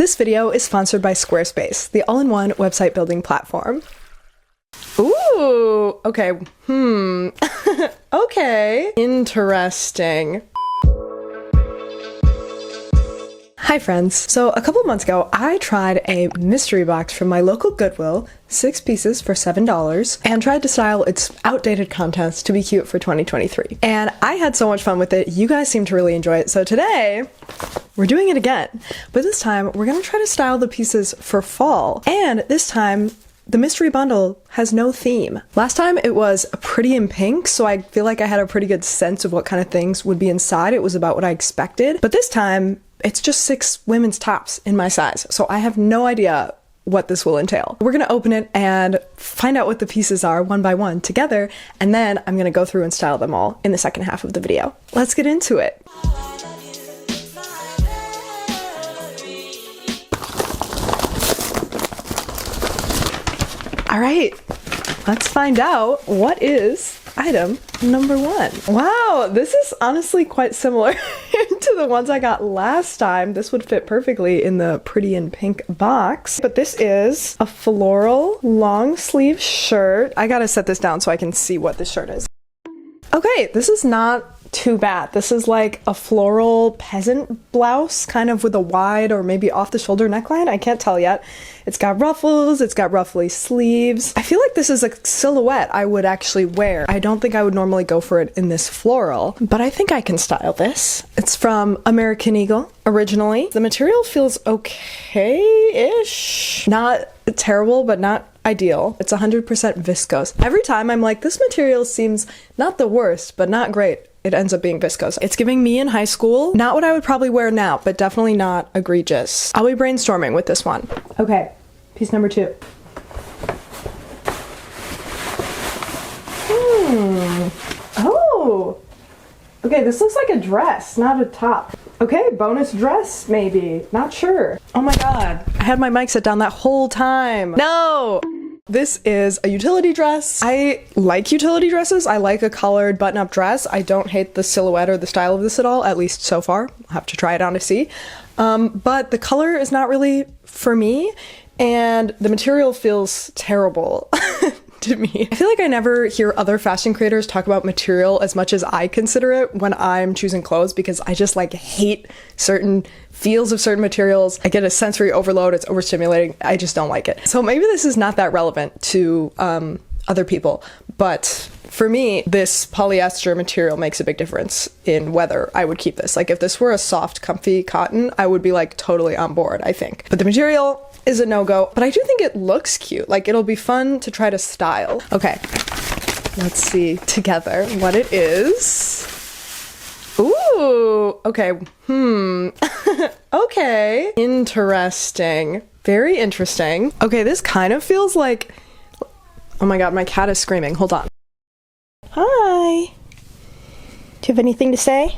This video is sponsored by Squarespace, the all-in-one website building platform. Ooh, okay, okay, interesting. Hi friends. So a couple months ago, I tried a mystery box from my local Goodwill, 6 pieces for $7, and tried to style its outdated contents to be cute for 2023. And I had so much fun with it. You guys seem to really enjoy it. So today, we're doing it again. But this time, we're gonna try to style the pieces for fall. And this time, the mystery bundle has no theme. Last time it was pretty in pink, so I feel like I had a pretty good sense of what kind of things would be inside. It was about what I expected. But this time, it's just 6 women's tops in my size, so I have no idea what this will entail. We're gonna open it and find out what the pieces are one by one together, and then I'm gonna go through and style them all in the second half of the video. Let's get into it. All right, let's find out what is item number 1. Wow, this is honestly quite similar to the ones I got last time. This would fit perfectly in the pretty in pink box. But this is a floral long sleeve shirt. I gotta set this down so I can see what this shirt is. Okay, this is not too bad. This is like a floral peasant blouse, kind of with a wide or maybe off the shoulder neckline. I can't tell yet. It's got ruffles, it's got ruffly sleeves. I feel like this is a silhouette I would actually wear. I don't think I would normally go for it in this floral, but I think I can style this. It's from American Eagle originally. The material feels okay-ish. Not terrible, but not ideal. It's 100% viscose. Every time I'm like, this material seems not the worst, but not great. It ends up being viscose. It's giving me in high school. Not what I would probably wear now, but definitely not egregious. I'll be brainstorming with this one. Okay, piece number 2. Oh, okay, this looks like a dress, not a top. Okay, bonus dress, maybe. Not sure. Oh my god, I had my mic set down that whole time. No! This is a utility dress. I like utility dresses. I like a collared button-up dress. I don't hate the silhouette or the style of this at all, at least so far. I'll have to try it on to see. But the color is not really for me, and the material feels terrible to me. I feel like I never hear other fashion creators talk about material as much as I consider it when I'm choosing clothes, because I just like hate certain feels of certain materials. I get a sensory overload. It's overstimulating. I just don't like it. So maybe this is not that relevant to other people, but for me, this polyester material makes a big difference in whether I would keep this. Like if this were a soft, comfy cotton, I would be like totally on board, I think. But the material is a no-go, but I do think it looks cute. Like it'll be fun to try to style. Okay, let's see together what it is. Ooh, okay, okay, interesting, very interesting. Okay, this kind of feels like, oh my god, my cat is screaming, hold on. Hi, do you have anything to say?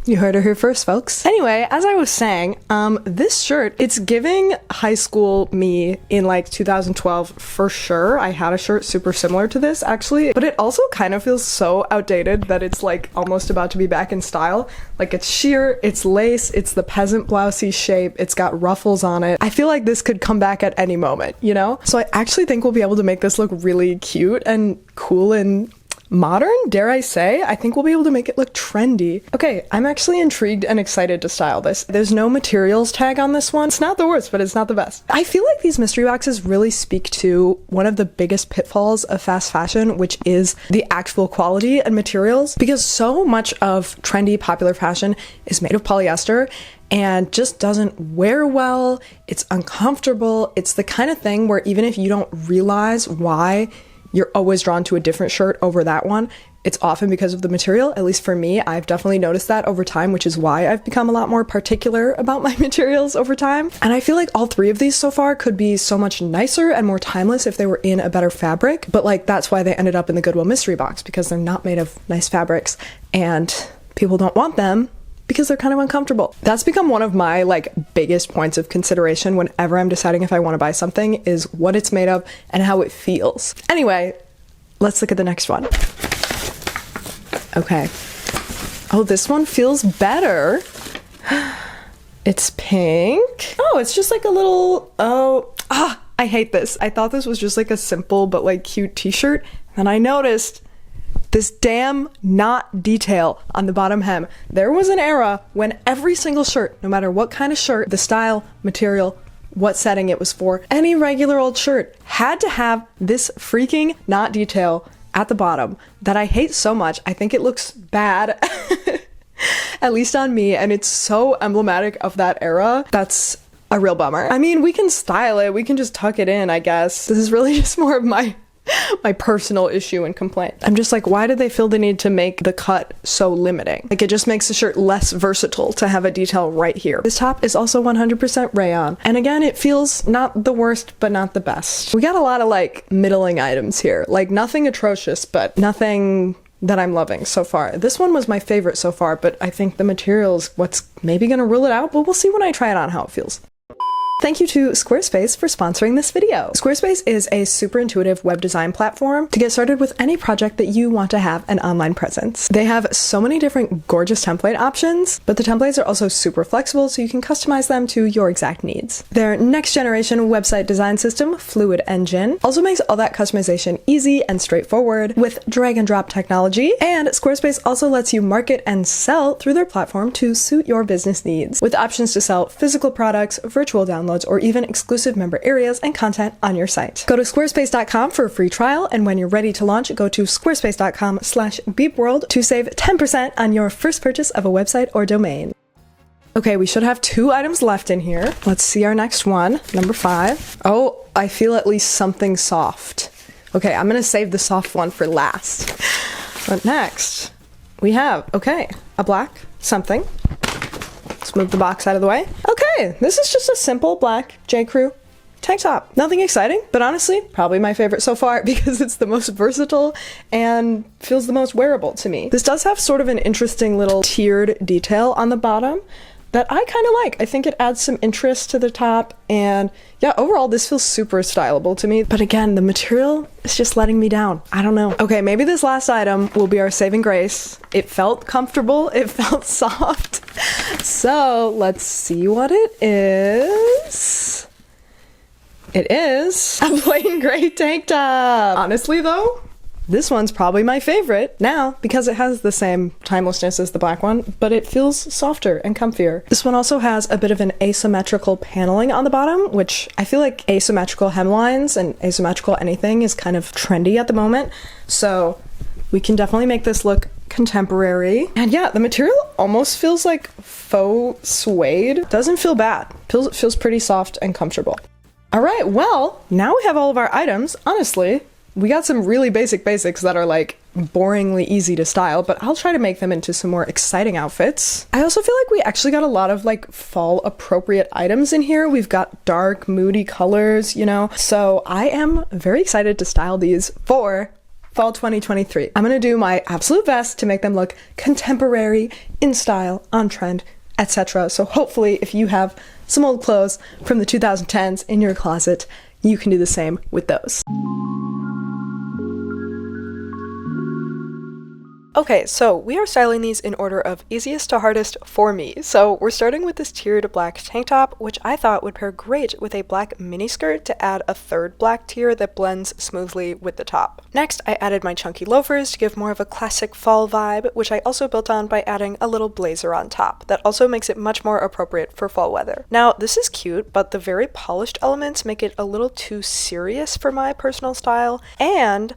You heard her here first, folks. Anyway, as I was saying, this shirt, it's giving high school me in like 2012 for sure. I had a shirt super similar to this actually, but it also kind of feels so outdated that it's like almost about to be back in style. Like it's sheer, it's lace, it's the peasant blousey shape, it's got ruffles on it. I feel like this could come back at any moment, you know? So I actually think we'll be able to make this look really cute and cool and modern, dare I say. I think we'll be able to make it look trendy. Okay, I'm actually intrigued and excited to style this. There's no materials tag on this one. It's not the worst, but it's not the best. I feel like these mystery boxes really speak to one of the biggest pitfalls of fast fashion, which is the actual quality and materials, because so much of trendy, popular fashion is made of polyester and just doesn't wear well. It's uncomfortable. It's the kind of thing where even if you don't realize why you're always drawn to a different shirt over that one, it's often because of the material. At least for me, I've definitely noticed that over time, which is why I've become a lot more particular about my materials over time. And I feel like all 3 of these so far could be so much nicer and more timeless if they were in a better fabric. But like, that's why they ended up in the Goodwill mystery box, because they're not made of nice fabrics and people don't want them because they're kind of uncomfortable. That's become one of my like biggest points of consideration whenever I'm deciding if I want to buy something, is what it's made of and how it feels. Anyway, let's look at the next one. Okay. Oh, this one feels better. It's pink. Oh, it's just like a little, I hate this. I thought this was just like a simple but like cute t-shirt. And I noticed this damn knot detail on the bottom hem. There was an era when every single shirt, no matter what kind of shirt, the style, material, what setting it was for, any regular old shirt had to have this freaking knot detail at the bottom that I hate so much. I think it looks bad, at least on me, and it's so emblematic of that era. That's a real bummer. I mean, we can style it, we can just tuck it in, I guess. This is really just more of my personal issue and complaint. I'm just like, why did they feel the need to make the cut so limiting? Like, it just makes the shirt less versatile to have a detail right here. This top is also 100% rayon. And again, it feels not the worst, but not the best. We got a lot of like middling items here. Like nothing atrocious, but nothing that I'm loving so far. This one was my favorite so far, but I think the material's what's maybe gonna rule it out, but we'll see when I try it on how it feels. Thank you to Squarespace for sponsoring this video. Squarespace is a super intuitive web design platform to get started with any project that you want to have an online presence. They have so many different gorgeous template options, but the templates are also super flexible so you can customize them to your exact needs. Their next generation website design system, Fluid Engine, also makes all that customization easy and straightforward with drag and drop technology, and Squarespace also lets you market and sell through their platform to suit your business needs, with options to sell physical products, virtual downloads, or even exclusive member areas and content on your site. Go to squarespace.com for a free trial, and when you're ready to launch, go to squarespace.com/beepworld to save 10% on your first purchase of a website or domain. Okay, we should have 2 items left in here. Let's see our next one, number 5. Oh, I feel at least something soft. Okay, I'm gonna save the soft one for last. But next, we have, okay, a black something. Let's move the box out of the way. Okay, this is just a simple black J. Crew tank top. Nothing exciting, but honestly, probably my favorite so far because it's the most versatile and feels the most wearable to me. This does have sort of an interesting little tiered detail on the bottom that I kind of like. I think it adds some interest to the top, and yeah, overall this feels super stylable to me. But again, the material is just letting me down. I don't know. Okay, maybe this last item will be our saving grace. It felt comfortable, it felt soft. So let's see what it is. It is a plain gray tank top. Honestly though, this one's probably my favorite now because it has the same timelessness as the black one, but it feels softer and comfier. This one also has a bit of an asymmetrical paneling on the bottom, which I feel like asymmetrical hemlines and asymmetrical anything is kind of trendy at the moment. So we can definitely make this look contemporary. And yeah, the material almost feels like faux suede. Doesn't feel bad. Feels pretty soft and comfortable. All right, well, now we have all of our items. Honestly, we got some really basics that are like boringly easy to style, but I'll try to make them into some more exciting outfits. I also feel like we actually got a lot of like fall appropriate items in here. We've got dark, moody colors, you know, so I am very excited to style these for fall 2023. I'm gonna do my absolute best to make them look contemporary, in style, on trend, etc. So hopefully if you have some old clothes from the 2010s in your closet, you can do the same with those. Okay, so we are styling these in order of easiest to hardest for me. So we're starting with this tiered black tank top, which I thought would pair great with a black mini skirt to add a third black tier that blends smoothly with the top. Next, I added my chunky loafers to give more of a classic fall vibe, which I also built on by adding a little blazer on top. That also makes it much more appropriate for fall weather. Now, this is cute, but the very polished elements make it a little too serious for my personal style, and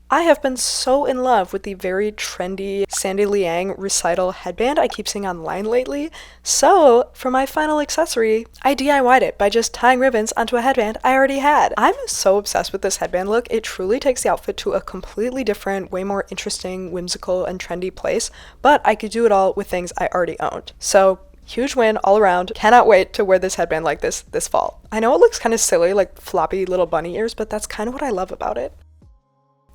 I have been so in love with the very trendy Sandy Liang recital headband I keep seeing online lately. So for my final accessory, I DIY'd it by just tying ribbons onto a headband I already had. I'm so obsessed with this headband look. It truly takes the outfit to a completely different, way more interesting, whimsical, and trendy place, but I could do it all with things I already owned. So huge win all around. Cannot wait to wear this headband like this fall. I know it looks kind of silly, like floppy little bunny ears, but that's kind of what I love about it.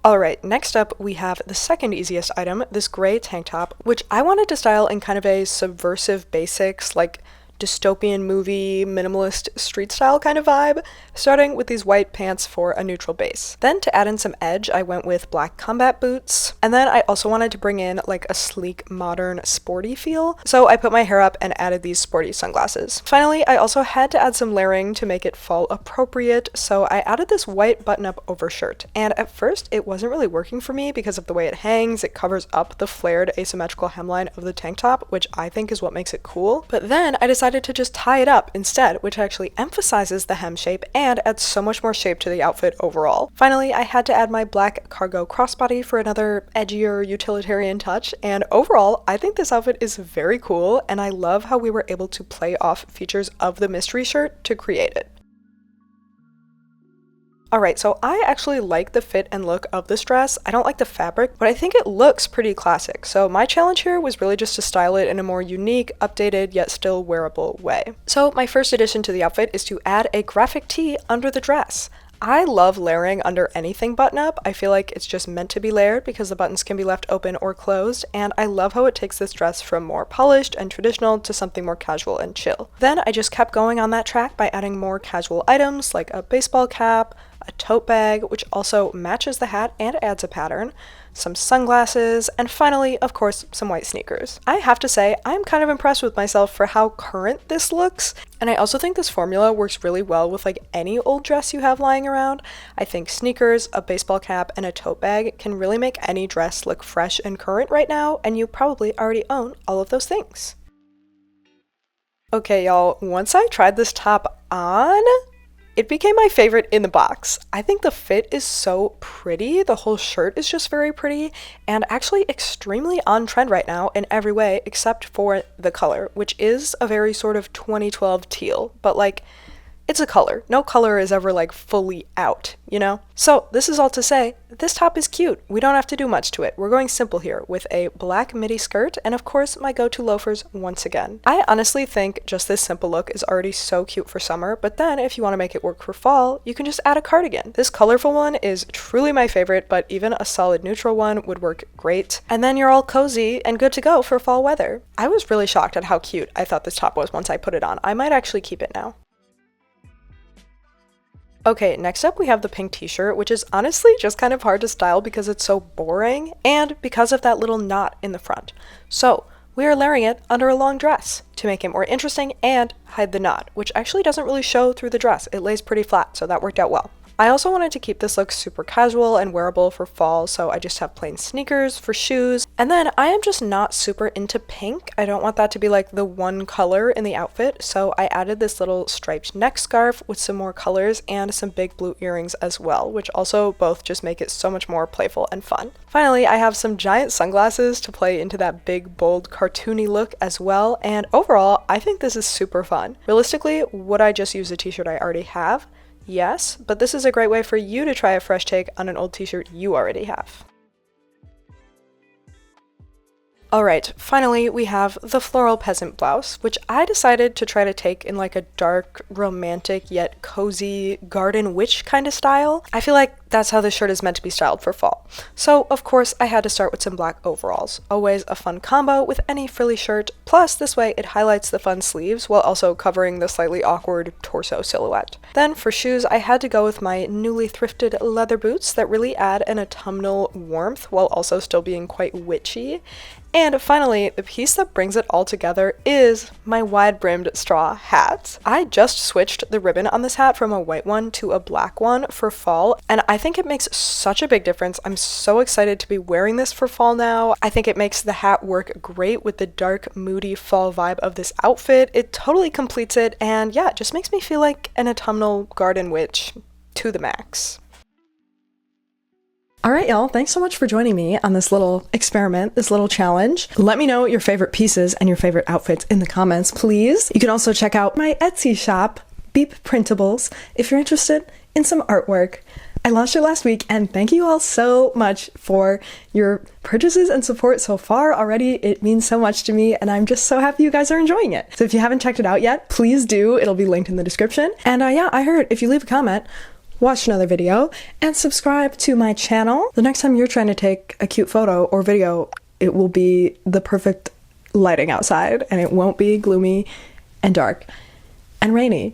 Alright, next up we have the second easiest item, this gray tank top, which I wanted to style in kind of a subversive basics, like dystopian movie, minimalist street style kind of vibe, starting with these white pants for a neutral base. Then to add in some edge, I went with black combat boots, and then I also wanted to bring in like a sleek, modern, sporty feel, so I put my hair up and added these sporty sunglasses. Finally, I also had to add some layering to make it fall appropriate, so I added this white button-up overshirt, and at first it wasn't really working for me because of the way it hangs. It covers up the flared asymmetrical hemline of the tank top, which I think is what makes it cool, but then I decided to just tie it up instead, which actually emphasizes the hem shape and adds so much more shape to the outfit overall. Finally, I had to add my black cargo crossbody for another edgier utilitarian touch, and overall, I think this outfit is very cool, and I love how we were able to play off features of the mystery shirt to create it. Alright, so I actually like the fit and look of this dress. I don't like the fabric, but I think it looks pretty classic. So my challenge here was really just to style it in a more unique, updated, yet still wearable way. So my first addition to the outfit is to add a graphic tee under the dress. I love layering under anything button-up. I feel like it's just meant to be layered because the buttons can be left open or closed, and I love how it takes this dress from more polished and traditional to something more casual and chill. Then I just kept going on that track by adding more casual items like a baseball cap, a tote bag, which also matches the hat and adds a pattern, some sunglasses, and finally, of course, some white sneakers. I have to say, I'm kind of impressed with myself for how current this looks, and I also think this formula works really well with like any old dress you have lying around. I think sneakers, a baseball cap, and a tote bag can really make any dress look fresh and current right now, and you probably already own all of those things. Okay, y'all, once I tried this top on, it became my favorite in the box. I think the fit is so pretty, the whole shirt is just very pretty, and actually extremely on trend right now in every way except for the color, which is a very sort of 2012 teal, but like, it's a color. No color is ever like fully out, you know? So this is all to say, this top is cute. We don't have to do much to it. We're going simple here with a black midi skirt and of course my go-to loafers once again. I honestly think just this simple look is already so cute for summer, but then if you want to make it work for fall, you can just add a cardigan. This colorful one is truly my favorite, but even a solid neutral one would work great. And then you're all cozy and good to go for fall weather. I was really shocked at how cute I thought this top was once I put it on. I might actually keep it now. Okay, next up we have the pink t-shirt, which is honestly just kind of hard to style because it's so boring and because of that little knot in the front. So we are layering it under a long dress to make it more interesting and hide the knot, which actually doesn't really show through the dress. It lays pretty flat, so that worked out well. I also wanted to keep this look super casual and wearable for fall, so I just have plain sneakers for shoes. And then I am just not super into pink. I don't want that to be like the one color in the outfit, so I added this little striped neck scarf with some more colors and some big blue earrings as well, which also both just make it so much more playful and fun. Finally, I have some giant sunglasses to play into that big, bold, cartoony look as well, and overall, I think this is super fun. Realistically, would I just use a t-shirt I already have? Yes, but this is a great way for you to try a fresh take on an old t-shirt you already have. Alright, finally we have the floral peasant blouse, which I decided to try to take in like a dark, romantic, yet cozy garden witch kind of style. I feel like that's how this shirt is meant to be styled for fall. So, of course, I had to start with some black overalls. Always a fun combo with any frilly shirt, plus this way it highlights the fun sleeves while also covering the slightly awkward torso silhouette. Then for shoes, I had to go with my newly thrifted leather boots that really add an autumnal warmth while also still being quite witchy. And finally, the piece that brings it all together is my wide-brimmed straw hat. I just switched the ribbon on this hat from a white one to a black one for fall, and I think it makes such a big difference. I'm so excited to be wearing this for fall now. I think it makes the hat work great with the dark, moody fall vibe of this outfit. It totally completes it, and yeah, it just makes me feel like an autumnal garden witch to the max. Alright y'all, thanks so much for joining me on this little experiment, this little challenge. Let me know your favorite pieces and your favorite outfits in the comments, please. You can also check out my Etsy shop, Beep Printables, if you're interested in some artwork. I launched it last week, and thank you all so much for your purchases and support so far already. It means so much to me, and I'm just so happy you guys are enjoying it. So if you haven't checked it out yet, please do. It'll be linked in the description. And yeah, I heard if you leave a comment, watch another video, and subscribe to my channel. The next time you're trying to take a cute photo or video, it will be the perfect lighting outside, and it won't be gloomy and dark and rainy.